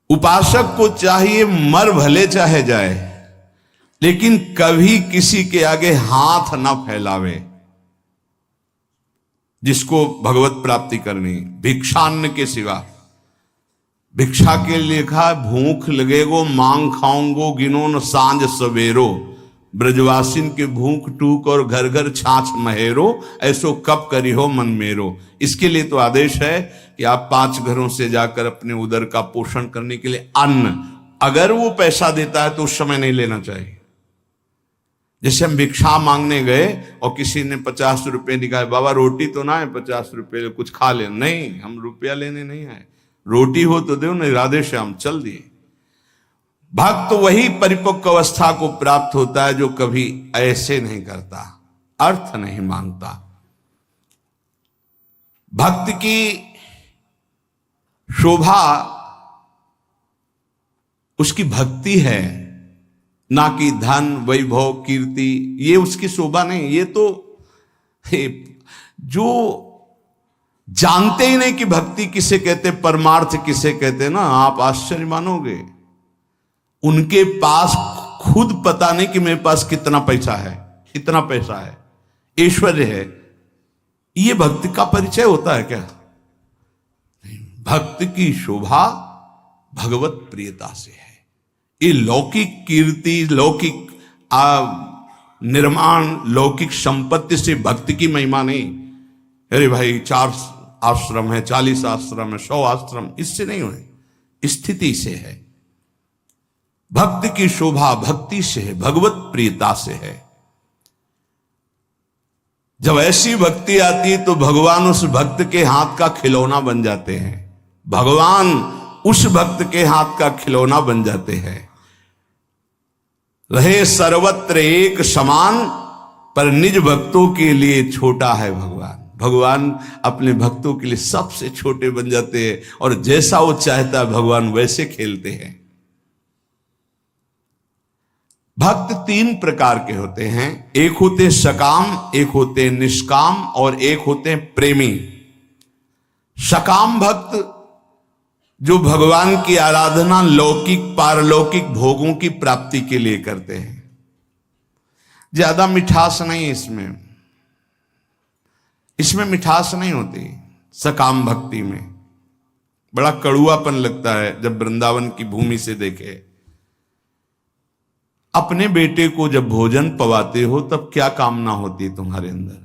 उपासक को चाहिए मर भले चाहे जाए, लेकिन कभी किसी के आगे हाथ ना फैलावे। जिसको भगवत प्राप्ति करनी, भिक्षान्न के सिवा। भिक्षा के लिखा, भूख लगेगो मांग खाऊंगो, गिनो न सांझ सवेरो। ब्रजवासिन के भूख टूक और घर घर छाछ महेरो, ऐसो कब करी हो मन मेरो। इसके लिए तो आदेश है कि आप 5 घरों से जाकर अपने उदर का पोषण करने के लिए अन्न, अगर वो पैसा देता है तो उस समय नहीं लेना चाहिए। जैसे हम भिक्षा मांगने गए और किसी ने 50 रुपये निकाले, बाबा रोटी तो ना है, 50 रुपये कुछ खा ले। नहीं, हम रुपया लेने नहीं आए, रोटी हो तो दो, नहीं राधे श्याम चल दिए। भक्त वही परिपक्व अवस्था को प्राप्त होता है जो कभी ऐसे नहीं करता, अर्थ नहीं मांगता। भक्त की शोभा उसकी भक्ति है, ना कि धन वैभव कीर्ति। ये उसकी शोभा नहीं। ये तो जो जानते ही नहीं कि भक्ति किसे कहते, परमार्थ किसे कहते ना, आप आश्चर्य मानोगे। उनके पास खुद पता नहीं कि मेरे पास कितना पैसा है, इतना पैसा है, ऐश्वर्य है। ये भक्ति का परिचय होता है क्या? भक्त की शोभा भगवत प्रियता से है। ये लौकिक कीर्ति, लौकिक निर्माण, लौकिक संपत्ति से भक्ति की महिमा नहीं। अरे भाई 4 आश्रम है, 40 आश्रम है, 100 आश्रम, इससे नहीं हुए, स्थिति से है। भक्त की शोभा भक्ति से है, भगवत प्रियता से है। जब ऐसी भक्ति आती है तो भगवान उस भक्त के हाथ का खिलौना बन जाते हैं। भगवान उस भक्त के हाथ का खिलौना बन जाते हैं। रहे सर्वत्र एक समान, पर निज भक्तों के लिए छोटा है भगवान। भगवान अपने भक्तों के लिए सबसे छोटे बन जाते हैं, और जैसा वो चाहता है भगवान वैसे खेलते हैं। भक्त 3 प्रकार के होते हैं। एक होते सकाम, एक होते निष्काम, और एक होते प्रेमी। सकाम भक्त जो भगवान की आराधना लौकिक पारलौकिक भोगों की प्राप्ति के लिए करते हैं। ज्यादा मिठास नहीं इसमें, इसमें मिठास नहीं होती। सकाम भक्ति में बड़ा कड़ुआपन लगता है जब वृंदावन की भूमि से देखे। अपने बेटे को जब भोजन पवाते हो तब क्या कामना होती है तुम्हारे अंदर?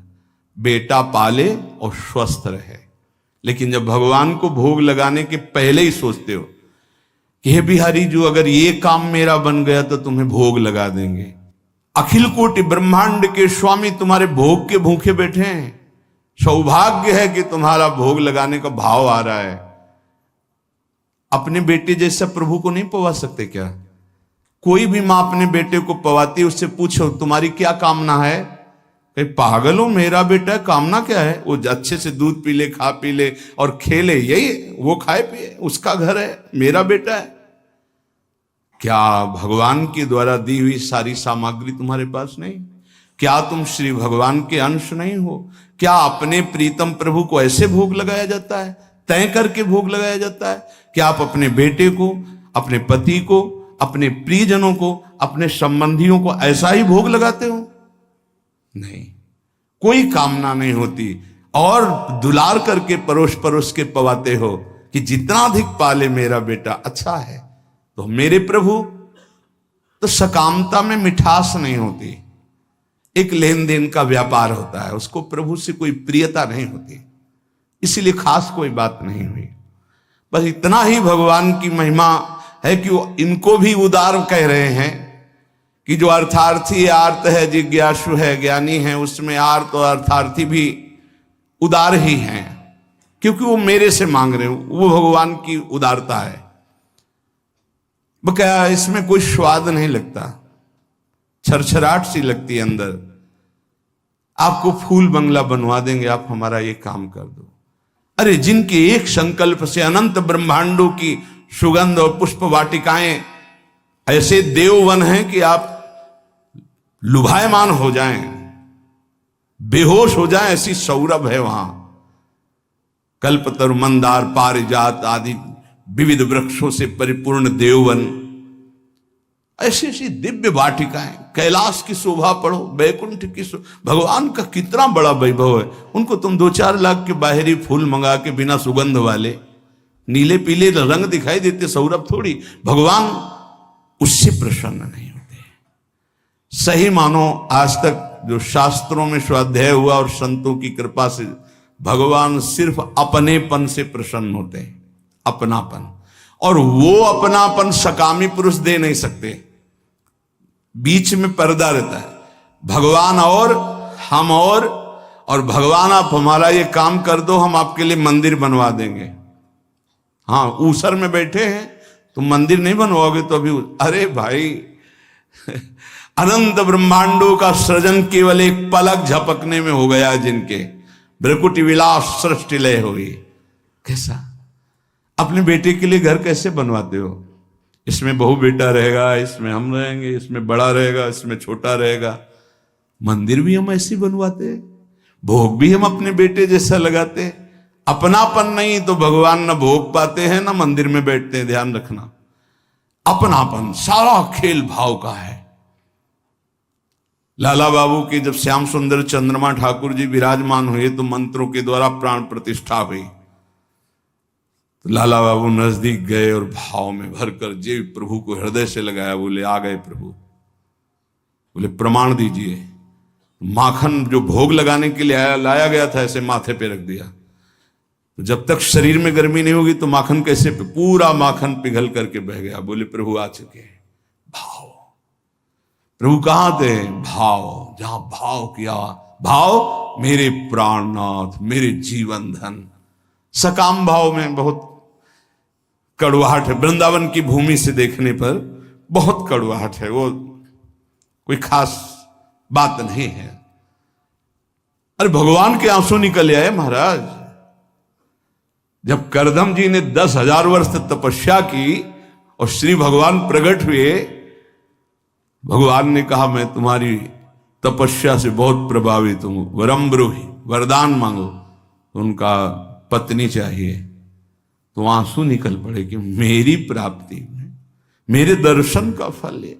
बेटा पाले और स्वस्थ रहे। लेकिन जब भगवान को भोग लगाने के पहले ही सोचते हो कि हे बिहारी जो, अगर ये काम मेरा बन गया तो तुम्हें भोग लगा देंगे। अखिल कोटि ब्रह्मांड के स्वामी तुम्हारे भोग के भूखे बैठे हैं। सौभाग्य है कि तुम्हारा भोग लगाने का भाव आ रहा है। अपने बेटे जैसा प्रभु को नहीं पवा सकते क्या? कोई भी मां अपने बेटे को पवाती है, उससे पूछो तुम्हारी क्या कामना है? कहीं पागल हो, मेरा बेटा कामना क्या है? वो अच्छे से दूध पी ले, खा पी ले और खेले, यही वो खाए पिए, उसका घर है, मेरा बेटा है। क्या भगवान के द्वारा दी हुई सारी सामग्री तुम्हारे पास नहीं? क्या तुम श्री भगवान के अंश नहीं हो? क्या अपने प्रीतम प्रभु को ऐसे भोग लगाया जाता है, तय करके भोग लगाया जाता है? क्या आप अपने बेटे को, अपने पति को, अपने प्रियजनों को, अपने संबंधियों को ऐसा ही भोग लगाते हो? नहीं, कोई कामना नहीं होती। और दुलार करके परोस परोस के पवाते हो कि जितना अधिक पाले मेरा बेटा अच्छा है। तो मेरे प्रभु, तो सकामता में मिठास नहीं होती, एक लेन देन का व्यापार होता है, उसको प्रभु से कोई प्रियता नहीं होती। इसीलिए खास कोई बात नहीं हुई। बस इतना ही भगवान की महिमा है कि वो इनको भी उदार कह रहे हैं कि जो अर्थार्थी आर्त है, जिज्ञासु है, ज्ञानी है, उसमें आर्त और अर्थार्थी भी उदार ही हैं, क्योंकि वो मेरे से मांग रहे हो। वो भगवान की उदारता है। बकाया इसमें कोई स्वाद नहीं लगता, छरछराहट सी लगती है अंदर। आपको फूल बंगला बनवा देंगे, आप हमारा ये काम कर दो। अरे जिनके एक संकल्प से अनंत ब्रह्मांडों की सुगंध और पुष्प वाटिकाएं, ऐसे देववन हैं कि आप लुभायमान हो जाएं, बेहोश हो जाएं, ऐसी सौरभ है वहां। कल्पतरु, मंदार, पारिजात आदि विविध वृक्षों से परिपूर्ण देववन, ऐसी ऐसी दिव्य वाटिकाएं, कैलाश की शोभा पढ़ो, बैकुंठ की भगवान का कितना बड़ा वैभव है। उनको तुम 2-4 लाख के बाहरी फूल मंगा के बिना सुगंध वाले नीले पीले रंग दिखाई देते, सौरभ थोड़ी, भगवान उससे प्रसन्न नहीं होते। सही मानो आज तक जो शास्त्रों में स्वाध्याय हुआ और संतों की कृपा से भगवान सिर्फ अपनेपन से प्रसन्न होते हैं, अपनापन, और वो अपनापन सकामी पुरुष दे नहीं सकते। बीच में पर्दा रहता है, भगवान और हम और भगवान आप हमारा ये काम कर दो, हम आपके लिए मंदिर बनवा देंगे। हाँ, ऊसर में बैठे हैं, तुम मंदिर नहीं बनवाओगे तो अभी, अरे भाई अनंत ब्रह्मांडों का सृजन केवल एक पलक झपकने में हो गया, जिनके भ्रकुटी विलास सृष्टि लय हुई। कैसा अपने बेटे के लिए घर कैसे बनवाते हो? इसमें बहू बेटा रहेगा, इसमें हम रहेंगे, इसमें बड़ा रहेगा, इसमें छोटा रहेगा। मंदिर भी हम ऐसे बनवाते, भोग भी हम अपने बेटे जैसा लगाते। अपनापन नहीं तो भगवान न भोग पाते हैं न मंदिर में बैठते हैं। ध्यान रखना, अपनापन सारा खेल भाव का है। लाला बाबू के जब श्याम सुंदर चंद्रमा ठाकुर जी विराजमान हुए तो मंत्रों के द्वारा प्राण प्रतिष्ठा हुई। तो लाला बाबू नजदीक गए और भाव में भरकर जे प्रभु को हृदय से लगाया। बोले आ गए प्रभु, बोले प्रमाण दीजिए। माखन जो भोग लगाने के लिए लाया गया था ऐसे माथे पे रख दिया। तो जब तक शरीर में गर्मी नहीं होगी तो माखन कैसे, पूरा माखन पिघल करके बह गया। बोले प्रभु आ चुके हैं। भाव, प्रभु कहां थे? भाव, जहां भाव किया, भाव मेरे प्राणनाथ, मेरे जीवन धन। सकाम भाव में बहुत कड़वाहट है, वृंदावन की भूमि से देखने पर बहुत कड़वाहट है, वो कोई खास बात नहीं है। अरे भगवान के आंसू निकल आए महाराज। जब करदम जी ने 10,000 वर्ष तपस्या की और श्री भगवान प्रकट हुए, भगवान ने कहा मैं तुम्हारी तपस्या से बहुत प्रभावित हूं, वरम ब्रूहि, वरदान मांगो। तो उनका पत्नी चाहिए, तो आंसू निकल पड़े कि मेरी प्राप्ति में, मेरे दर्शन का फल है।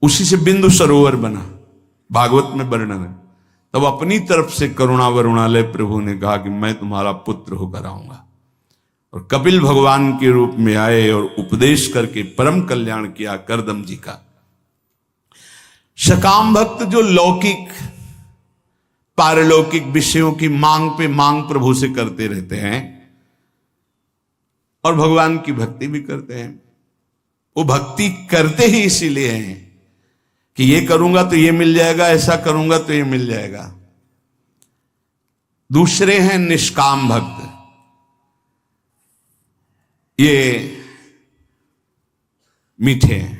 उसी से बिंदु सरोवर बना, भागवत में वर्णन है। तब अपनी तरफ से करुणा वरुणालय प्रभु ने कहा कि मैं तुम्हारा पुत्र होकर आऊंगा, और कपिल भगवान के रूप में आए और उपदेश करके परम कल्याण किया करदम जी का। सकाम भक्त जो लौकिक पारलौकिक विषयों की मांग पे मांग प्रभु से करते रहते हैं और भगवान की भक्ति भी करते हैं। वो भक्ति करते ही इसीलिए हैं कि ये करूंगा तो ये मिल जाएगा, ऐसा करूंगा तो ये मिल जाएगा। दूसरे हैं निष्काम भक्त। ये मीठे हैं।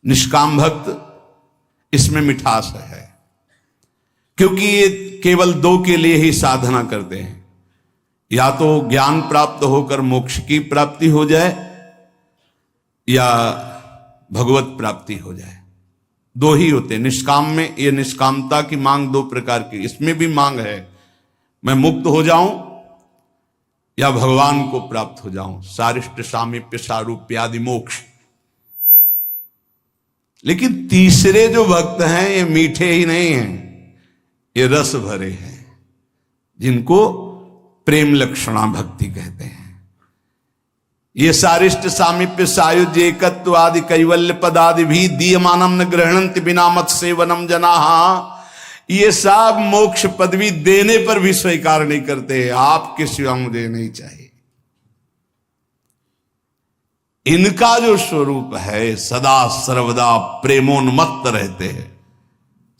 निष्काम भक्त, इसमें मिठास है, क्योंकि ये केवल दो के लिए ही साधना करते हैं। या तो ज्ञान प्राप्त होकर मोक्ष की प्राप्ति हो जाए या भगवत प्राप्ति हो जाए, दो ही होते हैं। निष्काम में ये निष्कामता की मांग दो प्रकार की, इसमें भी मांग है मैं मुक्त हो जाऊं या भगवान को प्राप्त हो जाऊं, सारिष्ट सामीप्य सारूप्यादि मोक्ष। लेकिन तीसरे जो भक्त हैं ये मीठे ही नहीं हैं, ये रस भरे हैं, जिनको प्रेम लक्षणा भक्ति कहते हैं। ये सारिष्ट सामीप्य सायुज्य एकत्व आदि कैवल्य पदादि भी दीयमानम न ग्रहणंति बिना मत सेवनम जनाहा, ये सब मोक्ष पदवी देने पर भी स्वीकार नहीं करते। आपके सिवा मुझे नहीं चाहिए। इनका जो स्वरूप है सदा सर्वदा प्रेमोन्मत्त रहते हैं।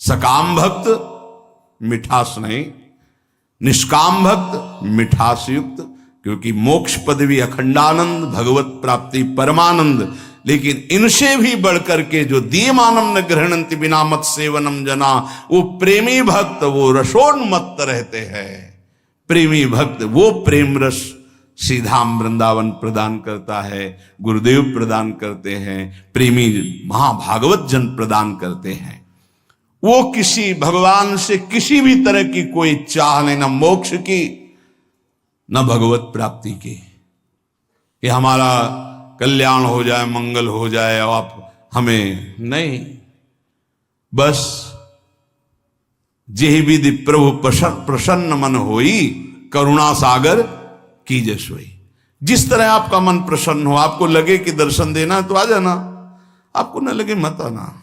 सकाम भक्त मिठास नहीं, निष्काम भक्त मिठास युक्त, क्योंकि मोक्ष पदवी अखंडानंद, भगवत प्राप्ति परमानंद। लेकिन इनसे भी बढ़कर के जो दीयमानम न ग्रहणंति बिना मत सेवनम जना, वो प्रेमी भक्त, वो रसोन्मत्त रहते हैं। प्रेमी भक्त वो प्रेम रस सीधाम वृंदावन प्रदान करता है, गुरुदेव प्रदान करते हैं, प्रेमी महाभागवत जन प्रदान करते हैं। वो किसी भगवान से किसी भी तरह की कोई चाह नहीं, ना मोक्ष की न भगवत प्राप्ति की, कि हमारा कल्याण हो जाए, मंगल हो जाए और आप हमें नहीं। बस जेहि विधि प्रभु प्रसन्न मन होई, करुणा सागर कीजे सोई। जिस तरह आपका मन प्रसन्न हो, आपको लगे कि दर्शन देना तो आ जाना, आपको न लगे मत आना।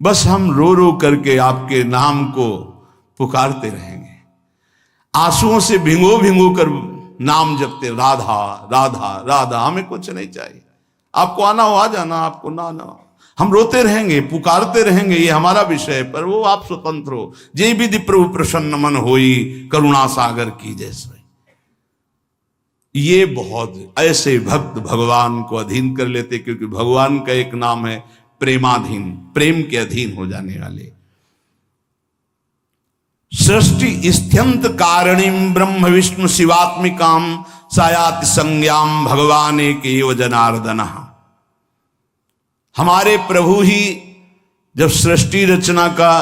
बस हम रो रो करके आपके नाम को पुकारते रहेंगे, आंसुओं से भिंगो भिंगो कर नाम जपते, राधा राधा राधा। हमें कुछ नहीं चाहिए, आपको आना हो आ जाना, आपको ना आना हो, हम रोते रहेंगे, पुकारते रहेंगे, ये हमारा विषय है। पर वो आप स्वतंत्र हो। जय विधि प्रभु प्रसन्न मन होई, करुणा सागर की जैसे। ये बहुत ऐसे भक्त भगवान को अधीन कर लेते, क्योंकि भगवान का एक नाम है प्रेमाधीन, प्रेम के अधीन हो जाने वाले। सृष्टि स्त्यंत कारणीम ब्रह्म विष्णु शिवात्मिकाम सायाति संज्ञाम भगवान एकेव जनार्दन। हमारे प्रभु ही जब सृष्टि रचना का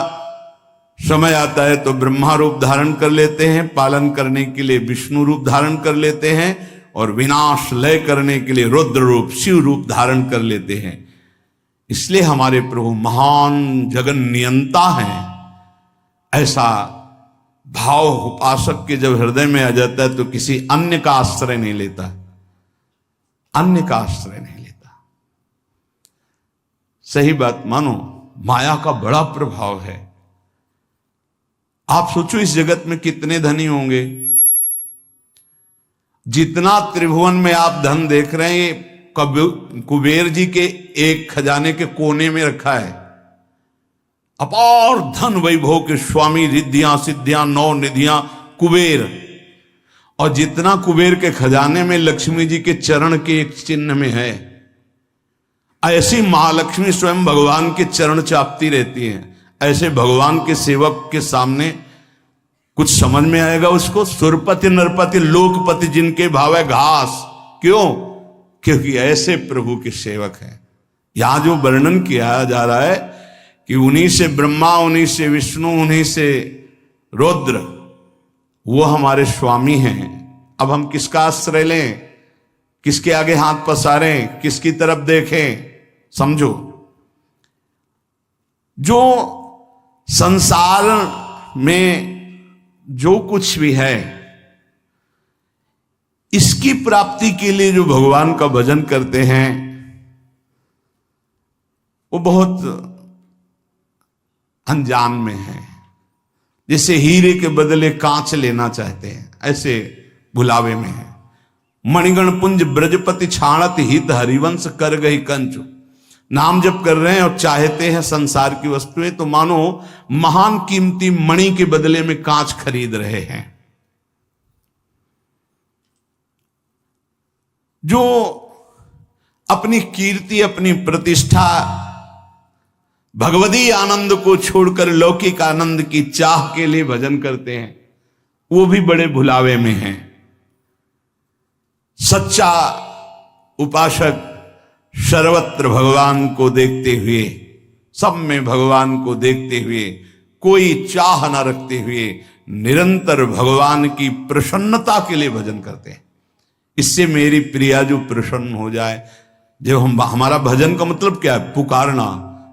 समय आता है तो ब्रह्मा रूप धारण कर लेते हैं, पालन करने के लिए विष्णु रूप धारण कर लेते हैं, और विनाश लय करने के लिए रुद्र रूप शिव रूप धारण कर लेते हैं। इसलिए हमारे प्रभु महान जगन नियंता हैं। ऐसा भाव उपासक के जब हृदय में आ जाता है तो किसी अन्य का आश्रय नहीं लेता, अन्य का आश्रय नहीं लेता। सही बात मानो, माया का बड़ा प्रभाव है। आप सोचो इस जगत में कितने धनी होंगे। जितना त्रिभुवन में आप धन देख रहे हैं, कुबेर जी के एक खजाने के कोने में रखा है। अपार धन वैभव के स्वामी, रिद्धियां सिद्धियां नौ निधियां कुबेर। और जितना कुबेर के खजाने में लक्ष्मी जी के चरण के एक चिन्ह में है, ऐसी महालक्ष्मी स्वयं भगवान के चरण चापती रहती हैं। ऐसे भगवान के सेवक के सामने कुछ समझ में आएगा उसको? सुरपति नरपति लोकपति जिनके भाव है घास। क्यों? क्योंकि ऐसे प्रभु के सेवक हैं। यहां जो वर्णन किया जा रहा है कि उन्हीं से ब्रह्मा, उन्हीं से विष्णु, उन्हीं से रुद्र, वो हमारे स्वामी हैं। अब हम किसका आश्रय लें, किसके आगे हाथ पसारें, किसकी तरफ देखें? समझो, जो संसार में जो कुछ भी है, इसकी प्राप्ति के लिए जो भगवान का भजन करते हैं, वो बहुत अनजान में है। जैसे हीरे के बदले कांच लेना चाहते हैं, ऐसे भुलावे में है। मणिगण पुंज ब्रजपति छाणत हित हरिवंश कर गई कंचु। नाम जप कर रहे हैं और चाहते हैं संसार की वस्तुएं, तो मानो महान कीमती मणि के बदले में कांच खरीद रहे हैं। जो अपनी कीर्ति, अपनी प्रतिष्ठा, भगवदी आनंद को छोड़कर लौकिक आनंद की चाह के लिए भजन करते हैं, वो भी बड़े भुलावे में हैं। सच्चा उपासक सर्वत्र भगवान को देखते हुए, सब में भगवान को देखते हुए, कोई चाह न रखते हुए, निरंतर भगवान की प्रसन्नता के लिए भजन करते हैं। इससे मेरी प्रिया जो प्रसन्न हो जाए। जब हमारा भजन का मतलब क्या है? पुकारना,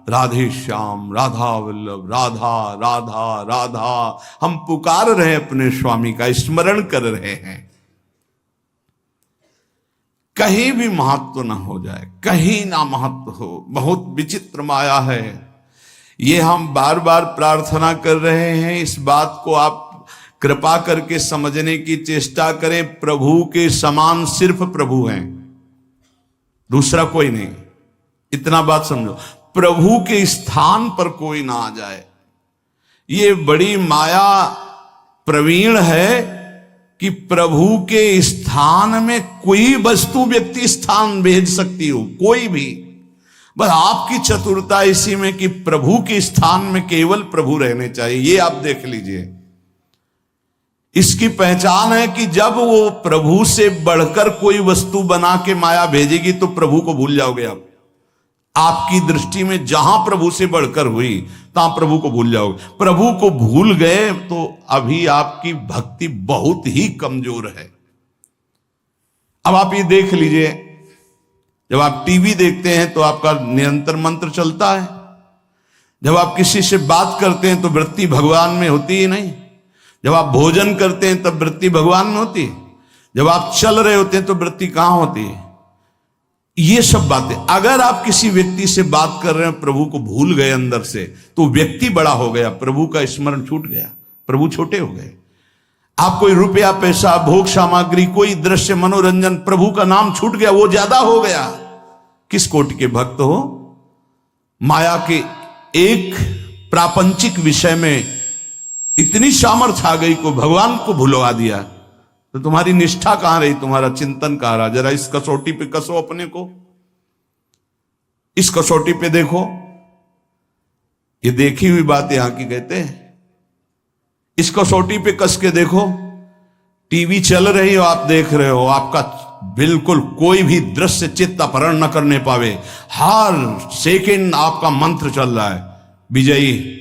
राधे श्याम, राधा वल्लभ, राधा राधा राधा। हम पुकार रहे हैं, अपने स्वामी का स्मरण कर रहे हैं। कहीं भी महत्व ना हो जाए, कहीं ना महत्व हो। बहुत विचित्र माया है। ये हम बार बार प्रार्थना कर रहे हैं। इस बात को आप कृपा करके समझने की चेष्टा करें। प्रभु के समान सिर्फ प्रभु हैं, दूसरा कोई नहीं। इतना बात समझो, प्रभु के स्थान पर कोई ना आ जाए। ये बड़ी माया प्रवीण है कि प्रभु के स्थान में कोई वस्तु, व्यक्ति स्थान भेज सकती हो, कोई भी। बस आपकी चतुरता इसी में कि प्रभु के स्थान में केवल प्रभु रहने चाहिए। ये आप देख लीजिए, इसकी पहचान है कि जब वो प्रभु से बढ़कर कोई वस्तु बना के माया भेजेगी तो प्रभु को भूल जाओगे आप। आपकी दृष्टि में जहां प्रभु से बढ़कर हुई, तहां प्रभु को भूल जाओगे। प्रभु को भूल गए तो अभी आपकी भक्ति बहुत ही कमजोर है। अब आप ये देख लीजिए, जब आप टीवी देखते हैं तो आपका निरंतर मंत्र चलता है, जब आप किसी से बात करते हैं तो वृत्ति भगवान में होती ही नहीं, जब आप भोजन करते हैं तब वृत्ति भगवान में होती है, जब आप चल रहे होते हैं तो वृत्ति कहां होती है। ये सब बातें, अगर आप किसी व्यक्ति से बात कर रहे हैं, प्रभु को भूल गए अंदर से, तो व्यक्ति बड़ा हो गया, प्रभु का स्मरण छूट गया, प्रभु छोटे हो गए। आप कोई रुपया पैसा भोग सामग्री कोई दृश्य मनोरंजन, प्रभु का नाम छूट गया, वो ज्यादा हो गया। किस कोटि के भक्त हो, माया के एक प्रापंचिक विषय में इतनी सामर्थ्य आ गई को भगवान को भुलवा दिया, तो तुम्हारी निष्ठा कहां रही, तुम्हारा चिंतन कहां रहा। जरा इस कसौटी पे कसो अपने को, इस कसौटी पे देखो। ये देखी हुई बात यहां की कहते हैं, इस कसौटी पे कस के देखो। टीवी चल रही हो, आप देख रहे हो, आपका बिल्कुल कोई भी दृश्य चित्त अपहरण न करने पावे, हर सेकंड आपका मंत्र चल रहा है विजयी।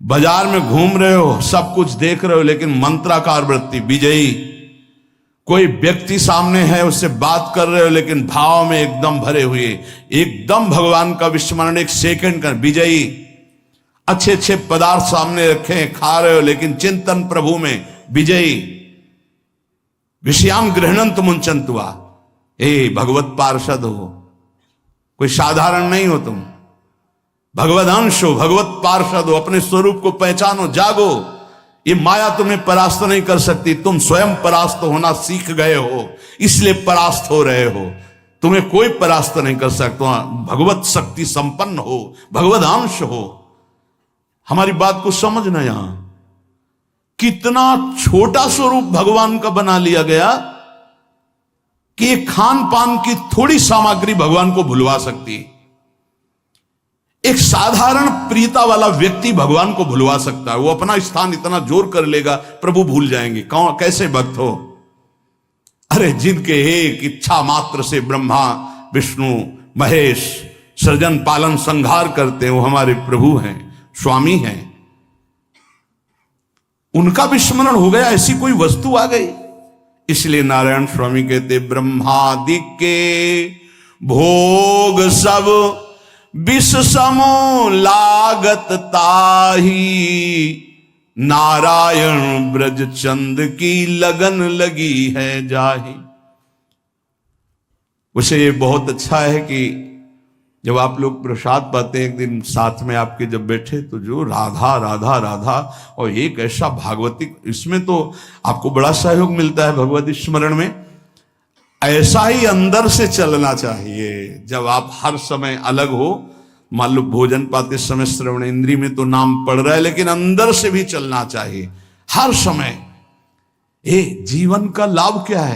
बाजार में घूम रहे हो, सब कुछ देख रहे हो, लेकिन मंत्राकार वृत्ति विजयी। कोई व्यक्ति सामने है, उससे बात कर रहे हो, लेकिन भाव में एकदम भरे हुए, एकदम भगवान का विस्मरण, एक सेकंड का विजयी। अच्छे अच्छे पदार्थ सामने रखे, खा रहे हो, लेकिन चिंतन प्रभु में विजयी। विषयाम गृहणंत मुंचंतुआ, हे भगवत पार्षद हो, कोई साधारण नहीं हो तुम, भगवदांश हो, भगवत पार्षद हो, अपने स्वरूप को पहचानो, जागो। ये माया तुम्हें परास्त नहीं कर सकती, तुम स्वयं परास्त होना सीख गए हो, इसलिए परास्त हो रहे हो। तुम्हें कोई परास्त नहीं कर सकता, भगवत शक्ति संपन्न हो, भगवदांश हो। हमारी बात को समझना, यहां कितना छोटा स्वरूप भगवान का बना लिया गया कि खान पान की थोड़ी सामग्री भगवान को भुलवा सकती है। एक साधारण प्रियता वाला व्यक्ति भगवान को भुलवा सकता है, वो अपना स्थान इतना जोर कर लेगा, प्रभु भूल जाएंगे। कौन, कैसे भक्त हो? अरे जिनके एक इच्छा मात्र से ब्रह्मा विष्णु महेश सृजन पालन संहार करते हैं, वो हमारे प्रभु हैं, स्वामी हैं। उनका विस्मरण हो गया, ऐसी कोई वस्तु आ गई। इसलिए नारायण स्वामी कहते, ब्रह्मादि के भोग सब विष समो लागत ताही, नारायण ब्रज चंद की लगन लगी है जाही। उसे ये बहुत अच्छा है कि जब आप लोग प्रसाद पाते हैं, एक दिन साथ में आपके जब बैठे, तो जो राधा राधा राधा और एक ऐसा भागवती, इसमें तो आपको बड़ा सहयोग मिलता है भगवत स्मरण में। ऐसा ही अंदर से चलना चाहिए। जब आप हर समय अलग हो, मान लो भोजन पाते समय श्रवण इंद्री में तो नाम पड़ रहा है, लेकिन अंदर से भी चलना चाहिए हर समय। जीवन का लाभ क्या है?